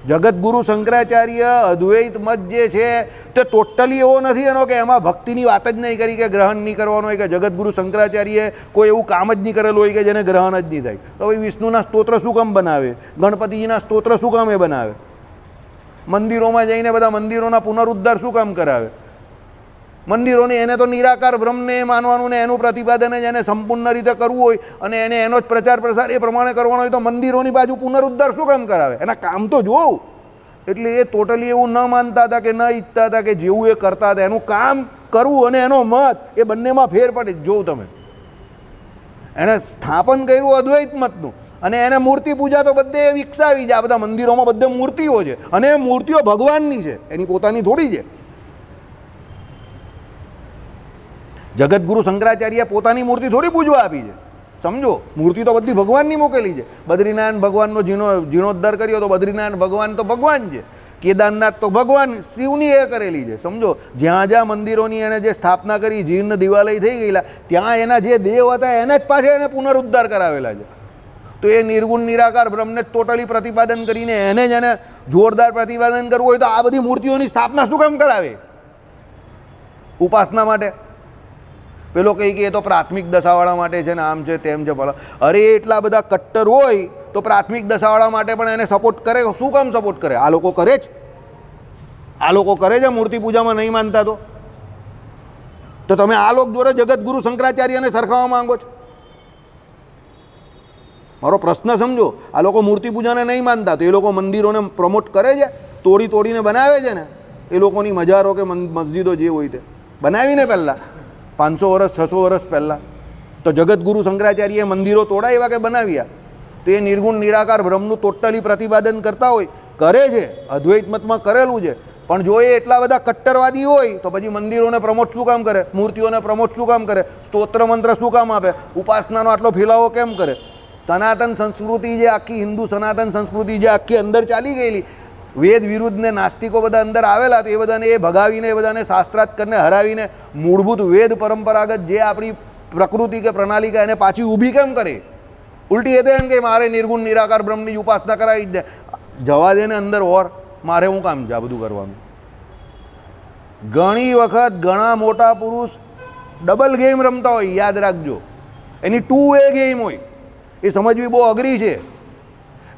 જગતગુરુ શંકરાચાર્ય અદ્વૈત મત જે છે તે ટોટલી એવો નથી એનો કે એમાં ભક્તિની વાત જ નહીં કરી કે ગ્રહણ નહીં કરવાનું હોય, કે જગતગુરુ શંકરાચાર્યએ કોઈ એવું કામ જ નહીં કરેલું હોય કે જેને ગ્રહણ જ નહીં થાય. તો ભાઈ વિષ્ણુના સ્તોત્ર શું કામ બનાવે, ગણપતિજીના સ્તોત્ર શું કામ એ બનાવે, મંદિરોમાં જઈને બધા મંદિરોના પુનરુદ્ધાર શું કામ કરાવે, મંદિરોને એને તો નિરાકાર બ્રહ્મને માનવાનું ને એનું પ્રતિપાદન જ એને સંપૂર્ણ રીતે કરવું હોય અને એને એનો જ પ્રચાર પ્રસાર એ પ્રમાણે કરવાનો હોય તો મંદિરોની બાજુ પુનરુદ્ધાર શું કામ કરાવે, એના કામ તો જોવું. એટલે એ ટોટલી એવું ન માનતા હતા કે ન ઈચ્છતા હતા કે જેવું એ કરતા હતા, એનું કામ કરવું અને એનો મત એ બંનેમાં ફેર પડે. જોવું તમે, એણે સ્થાપન કર્યું અદ્વૈત મતનું અને એને મૂર્તિ પૂજા તો બધે વિકસાવી છે. આ બધા મંદિરોમાં બધે મૂર્તિઓ છે અને એ મૂર્તિઓ ભગવાનની છે, એની પોતાની થોડી છે. જગતગુરુ શંકરાચાર્ય પોતાની મૂર્તિ થોડી પૂજવા આપી છે. સમજો, મૂર્તિ તો બધી ભગવાનની મૂકેલી છે. બદ્રીનારાયણ ભગવાનનો જીર્ણોદ્ધાર કર્યો તો બદ્રીનારાયણ ભગવાન તો ભગવાન છે, કેદારનાથ તો ભગવાન શિવની એ કરેલી છે. સમજો, જ્યાં જ્યાં મંદિરોની એણે જે સ્થાપના કરી, જીર્ણ દિવાલય થઈ ગયેલા, ત્યાં એના જે દેવ હતા એને જ પાછા એને પુનરુદ્ધાર કરાવેલા છે. તો એ નિર્ગુણ નિરાકાર બ્રહ્મને ટોટલી પ્રતિપાદન કરીને એને જ એને જોરદાર પ્રતિપાદન કરવું હોય તો આ બધી મૂર્તિઓની સ્થાપના શું કામ કરાવે ઉપાસના માટે? પેલો કહી કે એ તો પ્રાથમિક દશાવાળા માટે છે ને આમ છે તેમ છે. ભલા અરે એટલા બધા કટ્ટર હોય તો પ્રાથમિક દશાવાળા માટે પણ એને સપોર્ટ કરે. શું કામ સપોર્ટ કરે? આ લોકો કરે જ, આ લોકો કરે છે મૂર્તિ પૂજામાં નહીં માનતા. તો તમે આ લોકો જોડે જગતગુરુ શંકરાચાર્યને સરખાવવા માંગો છો? મારો પ્રશ્ન સમજો. આ લોકો મૂર્તિ પૂજાને નહીં માનતા તો એ લોકો મંદિરોને પ્રમોટ કરે છે, તોડી તોડીને બનાવે છે ને. એ લોકોની મજારો કે મસ્જિદો જે હોય તે બનાવીને પહેલાં 500 વર્ષ 600 વર્ષ પહેલાં તો જગતગુરુ શંકરાચાર્યએ મંદિરો તોડાવ્યા કે બનાવ્યા? તો એ નિર્ગુણ નિરાકાર બ્રહ્મનું ટોટલી પ્રતિપાદન કરતા હોય, કરે છે, અદ્વૈત મતમાં કરેલું છે. પણ જો એ એટલા બધા કટ્ટરવાદી હોય તો પછી મંદિરોને પ્રમોટ શું કામ કરે, મૂર્તિઓને પ્રમોટ શું કામ કરે, સ્તોત્ર મંત્ર શું કામ આપે, ઉપાસનાનો આટલો ફેલાવો કેમ કરે? સનાતન સંસ્કૃતિ જે આખી હિન્દુ સનાતન સંસ્કૃતિ જે આખી અંદર ચાલી ગયેલી, વેદ વિરુદ્ધ ને નાસ્તિકો બધા અંદર આવેલા, તો એ બધાને એ ભગાવીને એ બધાને શાસ્ત્રાર્થ કરીને હરાવીને મૂળભૂત વેદ પરંપરાગત જે આપણી પ્રકૃતિ કે પ્રણાલિકા એને પાછી ઊભી કેમ કરે? ઉલટી એ તો એમ કે મારે નિર્ગુણ નિરાકાર બ્રહ્મની જ ઉપાસના કરાવી જ દે. જવા દે ને અંદર ઓર, મારે શું કામ છે આ બધું કરવાનું? ઘણી વખત ઘણા મોટા પુરુષ ડબલ ગેમ રમતા હોય, યાદ રાખજો. એની 2-way ગેમ હોય, એ સમજવી બહુ અઘરી છે.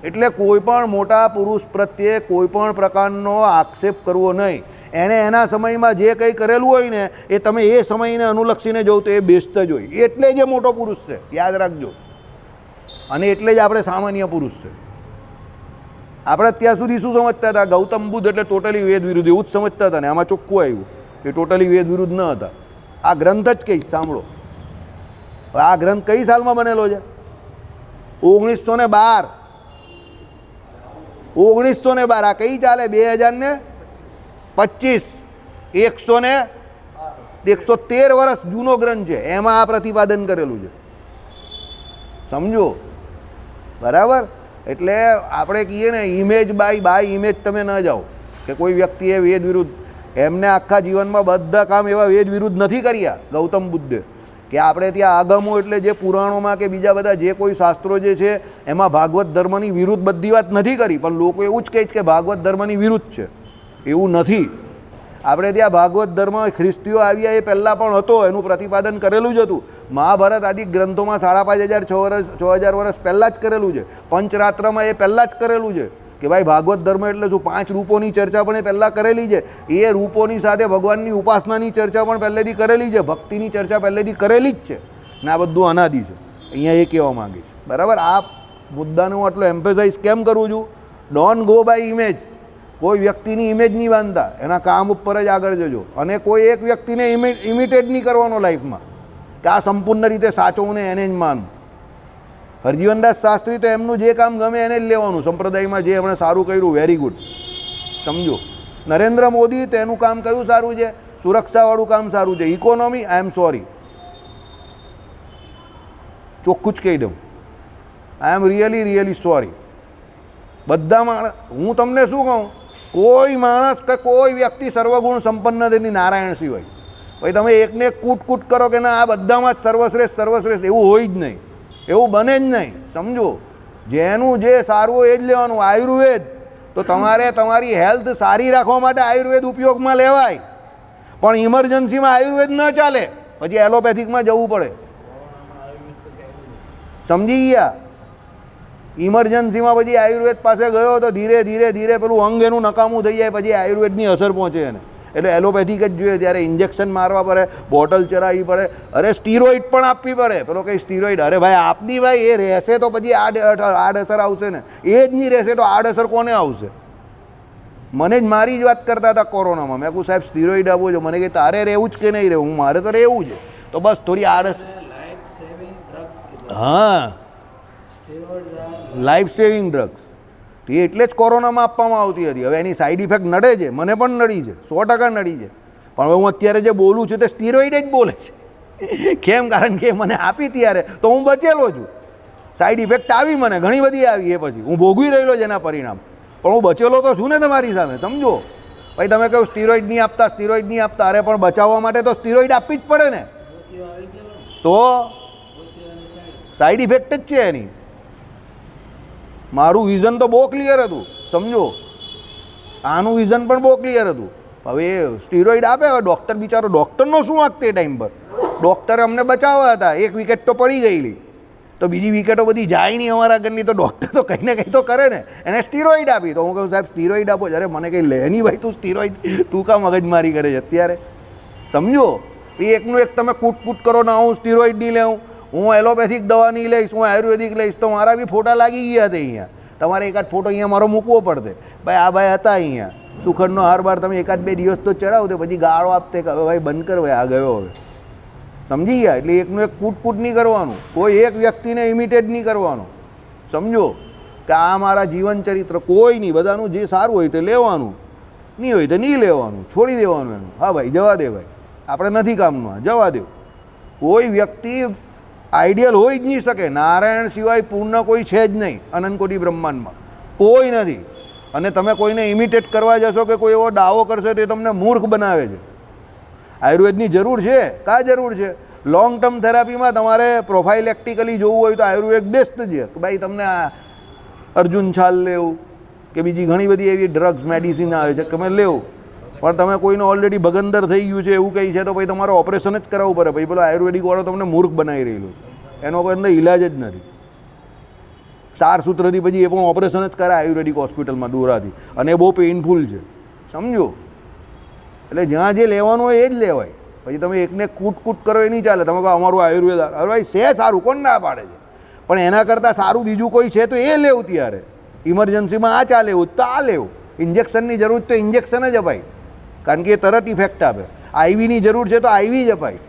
એટલે કોઈ પણ મોટા પુરુષ પ્રત્યે કોઈ પણ પ્રકારનો આક્ષેપ કરવો નહીં. એણે એના સમયમાં જે કંઈ કરેલું હોય ને એ તમે એ સમયને અનુલક્ષીને જોવ તો એ બેસ્ટ જ હોય. એટલે જ એ મોટો પુરુષ છે, યાદ રાખજો. અને એટલે જ આપણે સામાન્ય પુરુષ છે. આપણે ત્યાં સુધી શું સમજતા હતા? ગૌતમ બુદ્ધ એટલે ટોટલી વેદ વિરુદ્ધ એવું જ સમજતા હતા ને આમાં ચોખ્ખું આવ્યું એ ટોટલી વેદ વિરુદ્ધ ન હતા. આ ગ્રંથ જ કહીશ, સાંભળો. આ ગ્રંથ કઈ સાલમાં બનેલો છે? 1912. 1912. આ કઈ ચાલે? 2025. 113 વર્ષ જૂનો ગ્રંથ છે. એમાં આ પ્રતિપાદન કરેલું છે. સમજો, બરાબર? એટલે આપણે કહીએ ને ઇમેજ બાય ઇમેજ તમે ન જાઓ કે કોઈ વ્યક્તિએ વેદ વિરુદ્ધ, એમને આખા જીવનમાં બધા કામ એવા વેદ વિરુદ્ધ નથી કર્યા ગૌતમ બુદ્ધે કે આપણે ત્યાં આગમો એટલે જે પુરાણોમાં કે બીજા બધા જે કોઈ શાસ્ત્રો જે છે એમાં ભાગવત ધર્મની વિરુદ્ધ બધી વાત નથી કરી. પણ લોકો એવું જ કહે છે કે ભાગવત ધર્મની વિરુદ્ધ છે. એવું નથી. આપણે ત્યાં ભાગવત ધર્મ ખ્રિસ્તીઓ આવ્યા એ પહેલાં પણ હતો, એનું પ્રતિપાદન કરેલું જ હતું. મહાભારત આદિ ગ્રંથોમાં 5500 6000 વર્ષ પહેલાં જ કરેલું છે. પંચરાત્રમાં એ પહેલાં જ કરેલું છે કે ભાઈ ભાગવત ધર્મ એટલે શું? 5 રૂપોની ચર્ચા પણ એ પહેલાં કરેલી છે. એ રૂપોની સાથે ભગવાનની ઉપાસનાની ચર્ચા પણ પહેલેથી કરેલી છે, ભક્તિની ચર્ચા પહેલેથી કરેલી જ છે ને આ બધું અનાદિ છે. અહીંયા એ કહેવા માગે છે, બરાબર? આ મુદ્દાને હું આટલો એમ્ફેસાઇઝ કેમ કરું છું? Don't go by image. કોઈ વ્યક્તિની ઇમેજ નહીં બાંધતા, એના કામ ઉપર જ આગળ જજો. અને કોઈ એક વ્યક્તિને ઇમિટેટ નહીં કરવાનો લાઈફમાં કે આ સંપૂર્ણ રીતે સાચું ને એને જ માનું. હરજીવનદાસ શાસ્ત્રી તો એમનું જે કામ ગમે એને જ લેવાનું. સંપ્રદાયમાં જે એમણે સારું કર્યું, વેરી ગુડ, સમજો. નરેન્દ્ર મોદી તેનું કામ કયું સારું છે? સુરક્ષાવાળું કામ સારું છે. ઇકોનોમી, આઈ એમ સોરી, ચોખ્ખું જ કહી દઉં. આઈ એમ રિયલી સોરી. બધા માણસ, હું તમને શું કહું, કોઈ માણસ કે કોઈ વ્યક્તિ સર્વગુણ સંપન્ન નથી નારાયણ સિવાય. ભાઈ તમે એકને એક કૂટ કરો કે ના આ બધામાં જ સર્વશ્રેષ્ઠ એવું હોય જ નહીં, એવું બને જ નહીં. સમજો, જેનું જે સારું હોય એ જ લેવાનું. આયુર્વેદ તો તમારે તમારી હેલ્થ સારી રાખવા માટે આયુર્વેદ ઉપયોગમાં લેવાય, પણ ઇમરજન્સીમાં આયુર્વેદ ન ચાલે, પછી એલોપેથિકમાં જવું પડે. સમજી ગયા? ઇમરજન્સીમાં પછી આયુર્વેદ પાસે ગયો તો ધીરે ધીરે પેલું અંગ એનું નકામું થઈ જાય, પછી આયુર્વેદની અસર પહોંચે એને. એટલે એલોપેથિક જ જોઈએ. ત્યારે ઇન્જેક્શન મારવા પડે, બોટલ ચરાવવી પડે, અરે સ્ટીરોઇડ પણ આપવી પડે. પેલો કંઈ સ્ટીરોઇડ, અરે ભાઈ આપની ભાઈ, એ રહેશે તો પછી આડઅસર આવશે ને. એ જ નહીં રહેશે તો આડઅસર કોને આવશે? મને જ મારી જ વાત કરતા હતા કોરોનામાં. મેં કહું સાહેબ સ્ટીરોઇડ આપો છો. મને કહે તારે રહેવું જ કે નહીં રહેવું? મારે તો રહેવું છે. તો બસ થોડી આડઅસર. હા, લાઈફ સેવિંગ ડ્રગ્સ એ એટલે જ કોરોનામાં આપવામાં આવતી હતી. હવે એની સાઈડ ઇફેક્ટ નડે છે, મને પણ નડી છે, 100% નડી છે. પણ હવે હું અત્યારે જે બોલું છું તે સ્ટીરોઇડ જ બોલે છે. કેમ? કારણ કે મને આપી ત્યારે તો હું બચેલો છું. સાઈડ ઇફેક્ટ આવી, મને ઘણી બધી આવી, એ પછી હું ભોગવી રહેલો છે એના પરિણામ, પણ હું બચેલો તો છું ને તમારી સામે. સમજો ભાઈ, તમે કહો સ્ટીરોઇડ નહીં આપતા, અરે પણ બચાવવા માટે તો સ્ટીરોઇડ આપવી જ પડે ને. તો સાઈડ ઇફેક્ટ જ છે એની. મારું વિઝન તો બહુ ક્લિયર હતું. સમજો, આનું વિઝન પણ બહુ ક્લિયર હતું. હવે એ સ્ટીરોઇડ આપે, હવે ડૉક્ટર બિચારો, ડૉક્ટરનો શું વાંક તે ટાઈમ પર? ડૉક્ટરે અમને બચાવવા હતા. એક વિકેટ તો પડી ગયેલી, તો બીજી વિકેટો બધી જાય નહીં અમારા ઘરની, તો ડૉક્ટર તો કંઈ ને કંઈ તો કરે ને. એને સ્ટીરોઇડ આપી. તો હું કહું સાહેબ સ્ટીરોઇડ આપો. અરે મને કંઈ લે નહીં ભાઈ, તું સ્ટીરોઇડ તું કાં મગજમારી કરે છે અત્યારે? સમજો, એ એકનું એક તમે કૂટ કરો ના, હું સ્ટીરોઇડ નહીં લેવું, હું એલોપેથિક દવા નહીં લઈશ, હું આયુર્વેદિક લઈશ, તો મારા બી ફોટા લાગી ગયા હતા અહીંયા. તમારે એકાદ ફોટો અહીંયા મારો મૂકવો પડતે. ભાઈ આ ભાઈ હતા અહીંયા, સુખડનો હાર બાર તમે એકાદ બે દિવસ તો ચડાવતો, પછી ગાળો આપતે કે હવે ભાઈ બંધ કર, ભાઈ આ ગયો હવે. સમજી ગયા? એટલે એકનું એક કૂટ નહીં કરવાનું, કોઈ એક વ્યક્તિને ઇમિટેટ નહીં કરવાનું. સમજો કે આ મારા જીવન ચરિત્ર કોઈ નહીં, બધાનું જે સારું હોય તે લેવાનું, નહીં હોય તો નહીં લેવાનું, છોડી દેવાનું એનું. હા ભાઈ જવા દે ભાઈ, આપણે નથી કામનું, જવા દો. કોઈ વ્યક્તિ આઈડિયલ હોઈ જ નહીં શકે. નારાયણ સિવાય પૂર્ણ કોઈ છે જ નહીં અનંતકોટી બ્રહ્માંડમાં, કોઈ નથી. અને તમે કોઈને ઇમિટેટ કરવા જશો કે કોઈ એવો દાવો કરશો તો એ તમને મૂર્ખ બનાવે છે. આયુર્વેદની જરૂર છે, કાં જરૂર છે? લોંગ ટર્મ થેરાપીમાં તમારે પ્રોફાઇલેક્ટિકલી જોવું હોય તો આયુર્વેદ બેસ્ટ છે. કે ભાઈ તમને આ અર્જુન છાલ લેવું કે બીજી ઘણી બધી એવી ડ્રગ્સ મેડિસિન આવે છે કે તમે લેવું, પણ તમે કોઈને ઓલરેડી ભગંદર થઈ ગયું છે એવું કંઈ છે તો ભાઈ તમારે ઓપરેશન જ કરાવવું પડે. ભાઈ પેલો આયુર્વેદિક વાળો તમને મૂર્ખ બનાવી રહેલો છે, એનો કોઈ અંદર ઇલાજ જ નથી. સાર સૂત્રથી પછી એ પણ ઓપરેશન જ કરે આયુર્વેદિક હોસ્પિટલમાં દોરાથી, અને એ બહુ પેઇનફુલ છે. સમજો, એટલે જ્યાં જે લેવાનું હોય એ જ લેવાય. પછી તમે એકને કૂટ કરો એ નહીં ચાલે. તમે કહો અમારું આયુર્વેદ, અરે ભાઈ છે સારું, કોણ ના પાડે છે, પણ એના કરતાં સારું બીજું કોઈ છે તો એ લેવું. ત્યારે ઇમરજન્સીમાં આ ચાલે એવું તો આ લેવું. ઇન્જેક્શનની જરૂર તો ઇન્જેક્શન જ અપાય, કારણ કે એ તરત ઇફેક્ટ આપે. આઈવીની જરૂર છે તો આઈવી જ અપાય,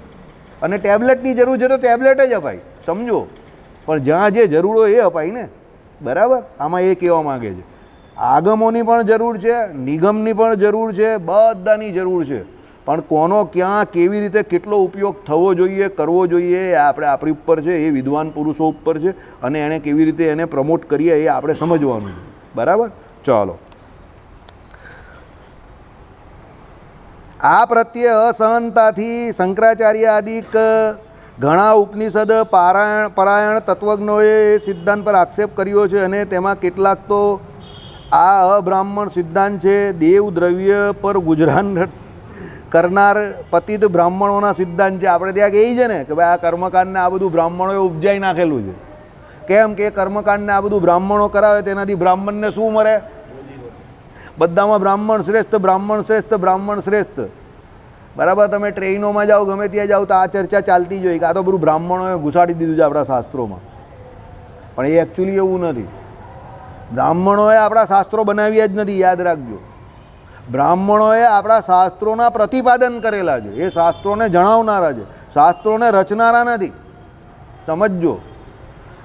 અને ટેબ્લેટની જરૂર છે તો ટેબ્લેટ જ અપાય. સમજો, પણ જ્યાં જે જરૂર હોય એ અપાય ને. બરાબર? આમાં એ કહેવા માગે છે આગમોની પણ જરૂર છે, નિગમની પણ જરૂર છે, બધાની જરૂર છે. પણ કોનો ક્યાં કેવી રીતે કેટલો ઉપયોગ થવો જોઈએ, કરવો જોઈએ, એ આપણી ઉપર છે, એ વિદ્વાન પુરુષો ઉપર છે, અને એણે કેવી રીતે એને પ્રમોટ કરીએ એ આપણે સમજવાનું છે. બરાબર? ચાલો. આ પ્રત્યે અસહનતાથી શંકરાચાર્ય આદિક ઘણા ઉપનિષદ પરાયણ તત્વજ્ઞોએ સિદ્ધાંત પર આક્ષેપ કર્યો છે, અને તેમાં કેટલાક તો આ અબ્રાહ્મણ સિદ્ધાંત છે. દેવ દ્રવ્ય પર ગુજરાન કરનાર પતિત બ્રાહ્મણોના સિદ્ધાંત છે. આપણે ત્યાં કહે છે ને કે ભાઈ આ કર્મકાંડને આ બધું બ્રાહ્મણોએ ઉપજાઈ નાખેલું છે. કેમ કે કર્મકાંડને આ બધું બ્રાહ્મણો કરાવે, તેનાથી બ્રાહ્મણને શું મળે? બધામાં બ્રાહ્મણ શ્રેષ્ઠ, બ્રાહ્મણ શ્રેષ્ઠ, બ્રાહ્મણ શ્રેષ્ઠ. બરાબર? તમે ટ્રેનોમાં જાઓ, ગમે ત્યાં જાઓ તો આ ચર્ચા ચાલતી જ હોય કે આ તો બધું બ્રાહ્મણોએ ઘુસાડી દીધું છે આપણા શાસ્ત્રોમાં. પણ એ એકચ્યુઅલી એવું નથી. બ્રાહ્મણોએ આપણા શાસ્ત્રો બનાવ્યા જ નથી, યાદ રાખજો. બ્રાહ્મણોએ આપણા શાસ્ત્રોના પ્રતિપાદન કરેલા છે, એ શાસ્ત્રોને જણાવનારા છે, શાસ્ત્રોને રચનારા નથી. સમજજો,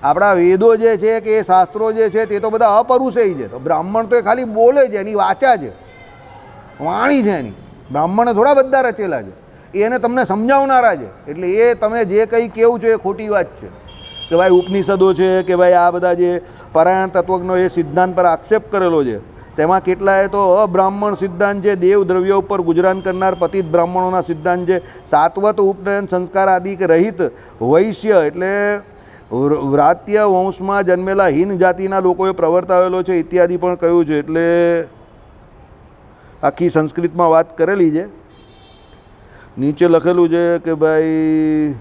આપણા વેદો જે છે કે એ શાસ્ત્રો જે છે તે તો બધા અપરુષેય છે. તો બ્રાહ્મણ તો એ ખાલી બોલે છે, એની વાચા છે, વાણી છે એની. બ્રાહ્મણે થોડા બધા રચેલા છે, એને તમને સમજાવનારા છે. એટલે એ તમે જે કંઈ કહેવું છો એ ખોટી વાત છે. કે ભાઈ ઉપનિષદો છે કે ભાઈ આ બધા જે પરાયણ તત્વજ્ઞો એ સિદ્ધાંત પર આક્ષેપ કરેલો છે, તેમાં કેટલાય તો અબ્રાહ્મણ સિદ્ધાંત છે, દેવ દ્રવ્ય ઉપર ગુજરાન કરનાર પતિત બ્રાહ્મણોના સિદ્ધાંત છે, સાત્વત ઉપનયન સંસ્કાર આદિ રહિત વૈશ્ય એટલે વ્રાત્ય વંશમાં જન્મેલા હીન જાતિના લોકોએ પ્રવર્તાવેલો છે ઇત્યાદિ પણ કહ્યું છે. એટલે આખી સંસ્કૃતમાં વાત કરેલી છે. નીચે લખેલું છે કે ભાઈ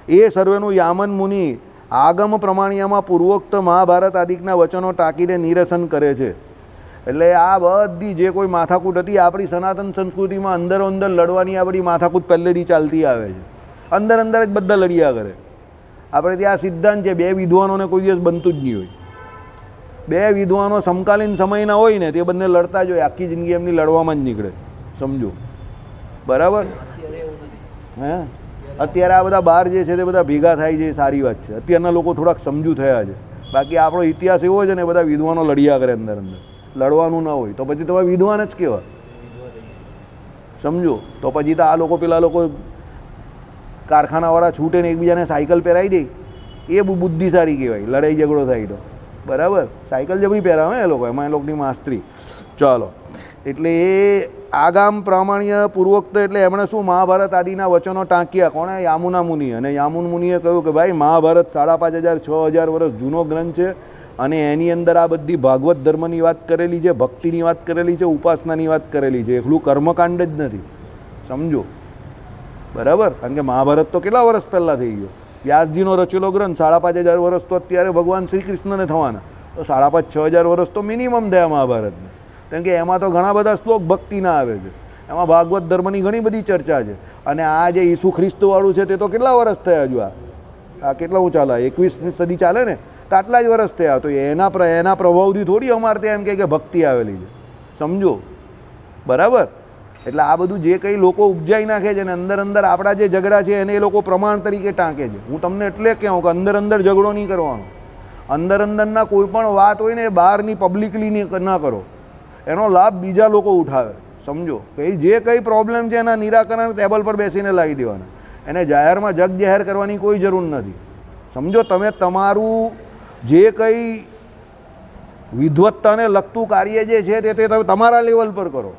એ સર્વેનું યામન મુનિ આગમ પ્રમાણિયામાં પૂર્વોક્ત મહાભારત આદિકના વચનો ટાંકીને નિરસન કરે છે. એટલે આ બધી જે કોઈ માથાકૂટ હતી આપણી સનાતન સંસ્કૃતિમાં અંદરો અંદર લડવાની આ બધી માથાકૂટ પહેલેથી ચાલતી આવે છે. અંદર અંદર જ બધા લડ્યા કરે. આપણે ત્યાં સિદ્ધાંત છે, બે વિદ્વાનોને કોઈ દિવસ બનતું જ નહીં હોય. બે વિદ્વાનો સમકાલીન સમયના હોય ને તે બંને લડતા જ હોય, આખી જિંદગી એમની લડવામાં જ નીકળે. સમજો બરાબર? હે અત્યારે આ બધા બહાર જે છે તે બધા ભેગા થાય છે, સારી વાત છે. અત્યારના લોકો થોડાક સમજુ થયા છે. બાકી આપણો ઇતિહાસ એવો છે ને બધા વિદ્વાનો લડ્યા કરે અંદર અંદર. લડવાનું ના હોય તો પછી તમે વિદ્વાન જ કહેવા. સમજો તો પછી તો આ લોકો પેલા લોકો કારખાનાવાળા છૂટે ને એકબીજાને સાયકલ પહેરાવી દે એ બુદ્ધિશાળી કહેવાય. લડાઈ ઝઘડો થાય તો બરાબર સાયકલ જબરી પહેરાવે એ લોકો, એમાં એ લોકોની માસ્તરી. ચાલો એટલે એ આગામ પ્રામાણ્ય પૂર્વોક્ત એટલે એમણે શું મહાભારત આદિના વચનો ટાંક્યા. કોણે? યામુના મુનિ. અને યામુન મુનિએ કહ્યું કે ભાઈ મહાભારત 5,500 6,000 વર્ષ જૂનો ગ્રંથ છે અને એની અંદર આ બધી ભાગવત ધર્મની વાત કરેલી છે, ભક્તિની વાત કરેલી છે, ઉપાસનાની વાત કરેલી છે, એકલું કર્મકાંડ જ નથી. સમજો બરાબર? કારણ કે મહાભારત તો કેટલા વર્ષ પહેલાં થઈ ગયો. વ્યાસજીનો રચેલો ગ્રંથ 5,500 વર્ષ તો અત્યારે ભગવાન શ્રી કૃષ્ણને થવાના, તો 5,500 વર્ષ તો મિનિમમ થયા મહાભારતને. કારણ કે એમાં તો ઘણા બધા શ્લોક ભક્તિના આવે છે, એમાં ભાગવત ધર્મની ઘણી બધી ચર્ચા છે. અને આ જે ઈસુ ખ્રિસ્તવાળું છે તે તો કેટલા વર્ષ થયા હજુ આ કેટલા હું ચાલે 21મી સદી ચાલે ને તો આટલા જ વર્ષ થયા. તો એના પ્રભાવથી થોડી અમારે ત્યાં એમ કે ભક્તિ આવેલી છે. સમજો બરાબર? એટલે આ બધું જે કંઈ લોકો ઉપજાઈ નાખે છે ને અંદર અંદર આપણા જે ઝઘડા છે એને એ લોકો પ્રમાણ તરીકે ટાંકે છે. હું તમને એટલે કહું કે અંદર અંદર ઝઘડો નહીં કરવાનો. અંદર અંદરના કોઈ પણ વાત હોય ને એ બહારની પબ્લિકલી ના કરો, એનો લાભ બીજા લોકો ઉઠાવે. સમજો કે જે કંઈ પ્રોબ્લેમ છે એના નિરાકરણ ટેબલ પર બેસીને લાવી દેવાના, એને જાહેરમાં જગ જાહેર કરવાની કોઈ જરૂર નથી. સમજો તમે તમારું જે કંઈ વિદ્વત્તાને લગતું કાર્ય જે છે તે તમે તમારા લેવલ પર કરો,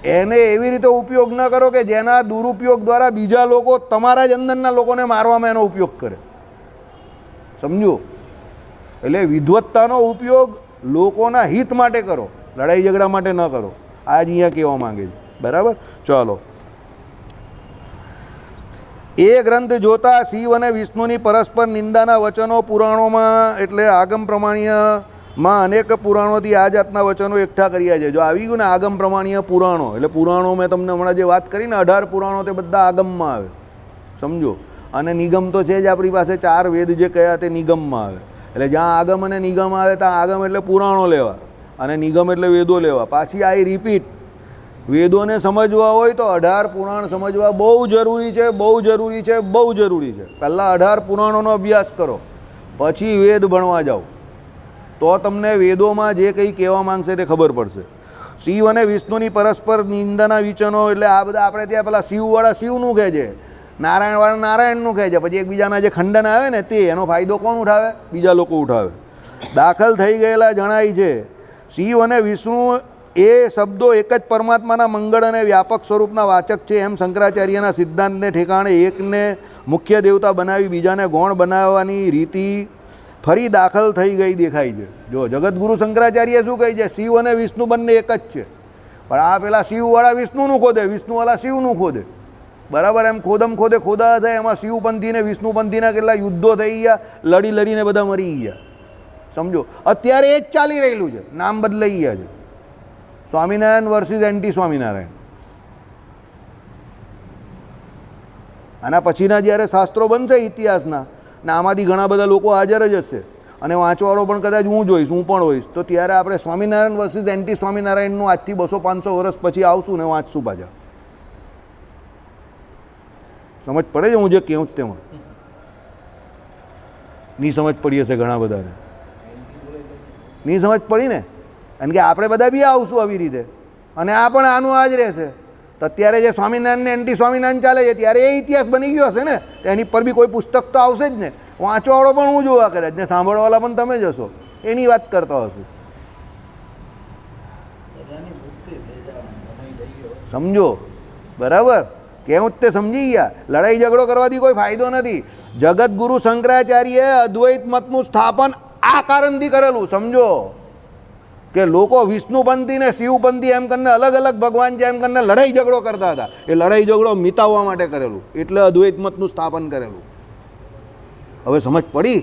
એને એવી રીતે ઉપયોગ ન કરો કે જેના દુરુપયોગ દ્વારા બીજા લોકો તમારા જ અંદરના લોકોને મારવામાં એનો ઉપયોગ કરે. સમજો એટલે વિદ્વત્તાનો ઉપયોગ લોકોના હિત માટે કરો, લડાઈ ઝઘડા માટે ન કરો. આ જ અહીંયા કહેવા માંગે છે. બરાબર? ચાલો એ ગ્રંથ જોતા શિવ અને વિષ્ણુની પરસ્પર નિંદાના વચનો પુરાણોમાં એટલે આગમ પ્રમાણીયમાં અનેક પુરાણોથી આ જાતના વચનો એકઠા કર્યા છે. જો આવી ગયું ને આગમ પ્રમાણીય પુરાણો, એટલે પુરાણો મેં તમને હમણાં જે વાત કરી ને 18 પુરાણો તે બધા આગમમાં આવે. સમજો અને નિગમ તો છે જ આપણી પાસે, 4 વેદ જે કયા તે નિગમમાં આવે. એટલે જ્યાં આગમ અને નિગમ આવે ત્યાં આગમ એટલે પુરાણો લેવા અને નિગમ એટલે વેદો લેવા. પાછી આઈ રિપીટ, વેદોને સમજવા હોય તો 18 પુરાણ સમજવા બહુ જરૂરી છે, બહુ જરૂરી છે, બહુ જરૂરી છે. પહેલાં 18 પુરાણોનો અભ્યાસ કરો પછી વેદ ભણવા જાઓ, તો તમને વેદોમાં જે કંઈ કહેવા માંગશે તે ખબર પડશે. શિવ અને વિષ્ણુની પરસ્પર નિંદાના વિચનો એટલે આ બધા આપણે ત્યાં પેલા શિવવાળા શિવનું કહે છે, નારાયણવાળા નારાયણનું કહે છે. પછી એકબીજાના જે ખંડન આવે ને તે એનો ફાયદો કોણ ઉઠાવે? બીજા લોકો ઉઠાવે. દાખલ થઈ ગયેલા જણાય છે. શિવ અને વિષ્ણુ એ શબ્દો એક જ પરમાત્માના મંગળ અને વ્યાપક સ્વરૂપના વાચક છે એમ શંકરાચાર્યના સિદ્ધાંતને ઠેકાણે એકને મુખ્ય દેવતા બનાવી બીજાને ગૌણ બનાવવાની રીતિ ફરી દાખલ થઈ ગઈ દેખાય છે. જો જગતગુરુ શંકરાચાર્ય શું કહે છે? શિવ અને વિષ્ણુ બંને એક જ છે. પણ આ પેલા શિવવાળા વિષ્ણુનું ખોદે, વિષ્ણુવાળા શિવનું ખોદે. બરાબર? એમ ખોદા થાય. એમાં શિવપંથી ને વિષ્ણુપંથીના કેટલા યુદ્ધો થઈ ગયા, લડી લડીને બધા મરી ગયા. સમજો અત્યારે એ જ ચાલી રહેલું છે, નામ બદલાઈ ગયા છે. Swaminarayan versus anti Swaminarayan. આના પછીના જ્યારે શાસ્ત્રો બનશે ઇતિહાસના ને આમાંથી ઘણા બધા લોકો હાજર જ હશે અને વાંચવાળો પણ કદાચ હું જોઈશ, હું પણ હોઈશ, તો ત્યારે આપણે સ્વામિનારાયણ વર્સિસ એન્ટી સ્વામિનારાયણનું આજથી 200-500 વર્ષ પછી આવશું ને વાંચશું પાછા. સમજ પડે છે હું જે કહું તેમાં? નહીં સમજ પડી હશે ઘણા બધાને, નહીં સમજ પડી ને? કારણ કે આપણે બધા બી આવશું આવી રીતે અને આ પણ આનું આ જ રહેશે. તો અત્યારે જે સ્વામિનારાયણ ને એન્ટી સ્વામિનારાયણ ચાલે છે ત્યારે એ ઇતિહાસ બની ગયો હશે ને, એની પર બી કોઈ પુસ્તક તો આવશે જ ને. વાંચવાવાળો પણ હું જોવા કરે ને સાંભળવાવાળા પણ તમે જ હશો, એની વાત કરતા હશું. સમજો બરાબર? કેવું તે સમજી ગયા? લડાઈ ઝઘડો કરવાથી કોઈ ફાયદો નથી. જગતગુરુ શંકરાચાર્યએ અદ્વૈત મતનું સ્થાપન આ કારણથી કરેલું. સમજો કે લોકો વિષ્ણુપંથી ને શિવપંથી એમ કરીને અલગ અલગ ભગવાન છે એમ કરીને લડાઈ ઝઘડો કરતા હતા. એ લડાઈ ઝઘડો મિટાવવા માટે કરેલું, એટલે અદ્વૈત મતનું સ્થાપન કરેલું. હવે સમજ પડી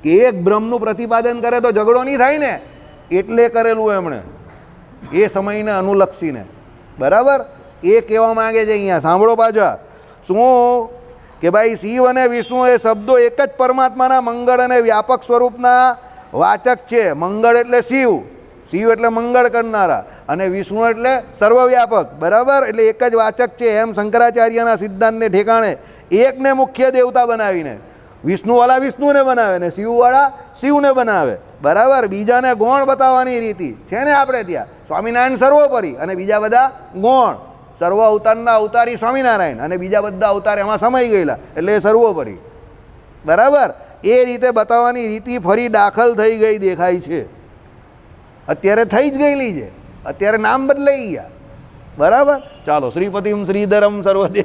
કે એક બ્રહ્મનું પ્રતિપાદન કરે તો ઝઘડો નહીં થાય ને, એટલે કરેલું એમણે એ સમયને અનુલક્ષીને. બરાબર? એ કહેવા માંગે છે અહીંયા. સાંભળો પાછા શું કે ભાઈ શિવ અને વિષ્ણુ એ શબ્દો એક જ પરમાત્માના મંગળ અને વ્યાપક સ્વરૂપના વાચક છે. મંગળ એટલે શિવ, શિવ એટલે મંગળ કરનારા, અને વિષ્ણુ એટલે સર્વવ્યાપક. બરાબર? એટલે એક જ વાચક છે એમ શંકરાચાર્યના સિદ્ધાંતને ઠેકાણે એકને મુખ્ય દેવતા બનાવીને વિષ્ણુવાળા વિષ્ણુને બનાવે ને શિવવાળા શિવને બનાવે. બરાબર? બીજાને ગૌણ બતાવવાની રીતિ છે ને આપણે ત્યાં. સ્વામિનારાયણ સર્વોપરી અને બીજા બધા ગૌણ. સર્વ અવતારના અવતારી સ્વામિનારાયણ અને બીજા બધા અવતાર એમાં સમાઈ ગયેલા, એટલે એ સર્વોપરી. બરાબર? એ રીતે બતાવવાની રીતિ ફરી દાખલ થઈ ગઈ દેખાય છે. અત્યારે થઈ જ ગયેલી છે, અત્યારે નામ બદલાઈ ગયા. બરાબર? ચાલો, શ્રીપતિમ શ્રીધરમ સર્વદે